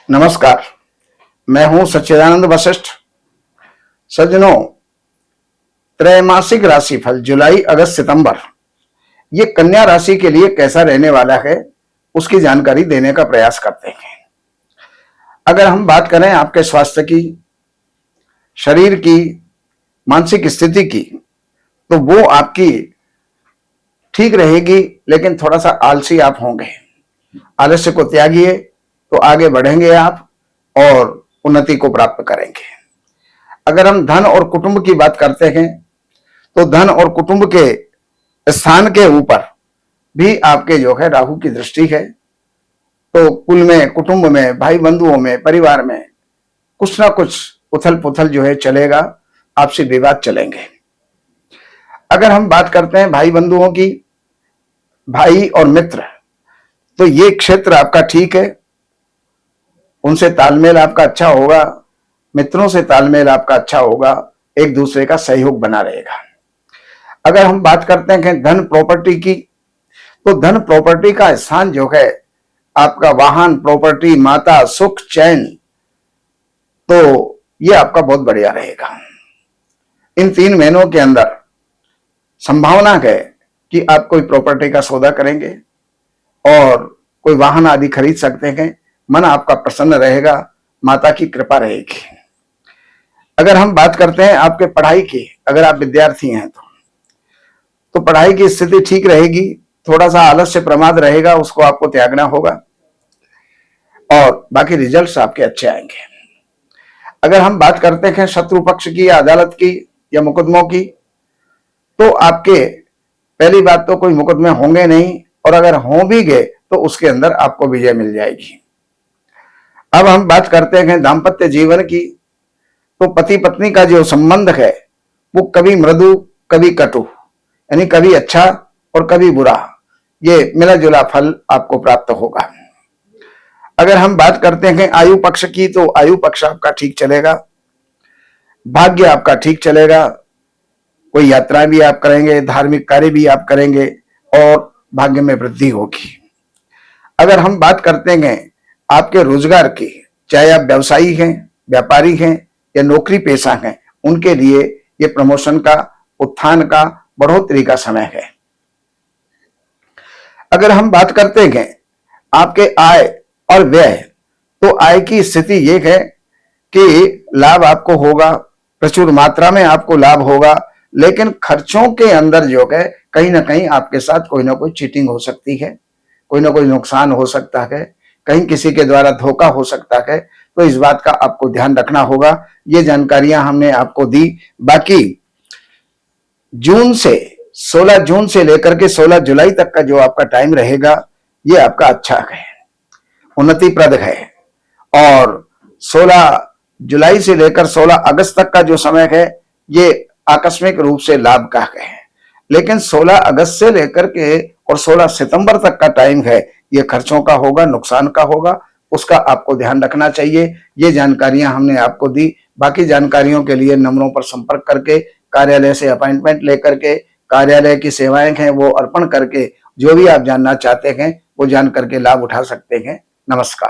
नमस्कार। मैं हूं सच्चिदानंद वशिष्ठ। सज्जनों, त्रैमासिक राशिफल जुलाई अगस्त सितंबर ये कन्या राशि के लिए कैसा रहने वाला है उसकी जानकारी देने का प्रयास करते हैं। अगर हम बात करें आपके स्वास्थ्य की, शरीर की, मानसिक स्थिति की, तो वो आपकी ठीक रहेगी, लेकिन थोड़ा सा आलसी आप होंगे। आलस्य को त्यागिए तो आगे बढ़ेंगे आप और उन्नति को प्राप्त करेंगे। अगर हम धन और कुटुंब की बात करते हैं तो धन और कुटुंब के स्थान के ऊपर भी आपके जो है राहु की दृष्टि है, तो कुल में, कुटुंब में, भाई बंधुओं में, परिवार में कुछ ना कुछ उथल पुथल जो है चलेगा, आपसी विवाद चलेंगे। अगर हम बात करते हैं भाई बंधुओं की, भाई और मित्र, तो ये क्षेत्र आपका ठीक है, उनसे तालमेल आपका अच्छा होगा, मित्रों से तालमेल आपका अच्छा होगा, एक दूसरे का सहयोग बना रहेगा। अगर हम बात करते हैं धन प्रॉपर्टी की, तो धन प्रॉपर्टी का स्थान जो है आपका वाहन, प्रॉपर्टी, माता, सुख, चैन, तो ये आपका बहुत बढ़िया रहेगा। इन 3 महीनों के अंदर संभावना है कि आप कोई प्रॉपर्टी का सौदा करेंगे और कोई वाहन आदि खरीद सकते हैं। मन आपका प्रसन्न रहेगा, माता की कृपा रहेगी। अगर हम बात करते हैं आपके पढ़ाई की, अगर आप विद्यार्थी हैं तो पढ़ाई की स्थिति ठीक रहेगी। थोड़ा सा आलस्य प्रमाद रहेगा, उसको आपको त्यागना होगा और बाकी रिजल्ट्स आपके अच्छे आएंगे। अगर हम बात करते हैं शत्रु पक्ष की या अदालत की या मुकदमों की, तो आपके पहली बात तो कोई मुकदमे होंगे नहीं, और अगर हो भी गए तो उसके अंदर आपको विजय मिल जाएगी। अब हम बात करते हैं दाम्पत्य जीवन की, तो पति पत्नी का जो संबंध है वो कभी मृदु कभी कटु, यानी कभी अच्छा और कभी बुरा, ये मिला जुला फल आपको प्राप्त होगा। अगर हम बात करते हैं आयु पक्ष की, तो आयु पक्ष आपका ठीक चलेगा, भाग्य आपका ठीक चलेगा, कोई यात्राएं भी आप करेंगे, धार्मिक कार्य भी आप करेंगे और भाग्य में वृद्धि होगी। अगर हम बात करते हैं आपके रोजगार की, चाहे आप व्यवसायी हैं, व्यापारी हैं या नौकरी पेशा हैं, उनके लिए ये प्रमोशन का, उत्थान का, बढ़ोतरी का समय है। अगर हम बात करते हैं आपके आय और व्यय, तो आय की स्थिति ये है कि लाभ आपको होगा, प्रचुर मात्रा में आपको लाभ होगा, लेकिन खर्चों के अंदर जो है कहीं ना कहीं आपके साथ कोई ना कोई चीटिंग हो सकती है, कोई ना कोई नुकसान हो सकता है, कहीं किसी के द्वारा धोखा हो सकता है, तो इस बात का आपको ध्यान रखना होगा। ये जानकारियां हमने आपको दी। बाकी जून से 16 जून से लेकर के 16 जुलाई तक का जो आपका टाइम रहेगा, ये आपका अच्छा है, उन्नतिप्रद है, और 16 जुलाई से लेकर 16 अगस्त तक का जो समय है ये आकस्मिक रूप से लाभ का है। लेकिन 16 अगस्त से लेकर के और 16 सितंबर तक का टाइम है, ये खर्चों का होगा, नुकसान का होगा, उसका आपको ध्यान रखना चाहिए। ये जानकारियां हमने आपको दी। बाकी जानकारियों के लिए नंबरों पर संपर्क करके, कार्यालय से अपॉइंटमेंट लेकर के, कार्यालय की सेवाएं हैं वो अर्पण करके, जो भी आप जानना चाहते हैं वो जान करके लाभ उठा सकते हैं। नमस्कार।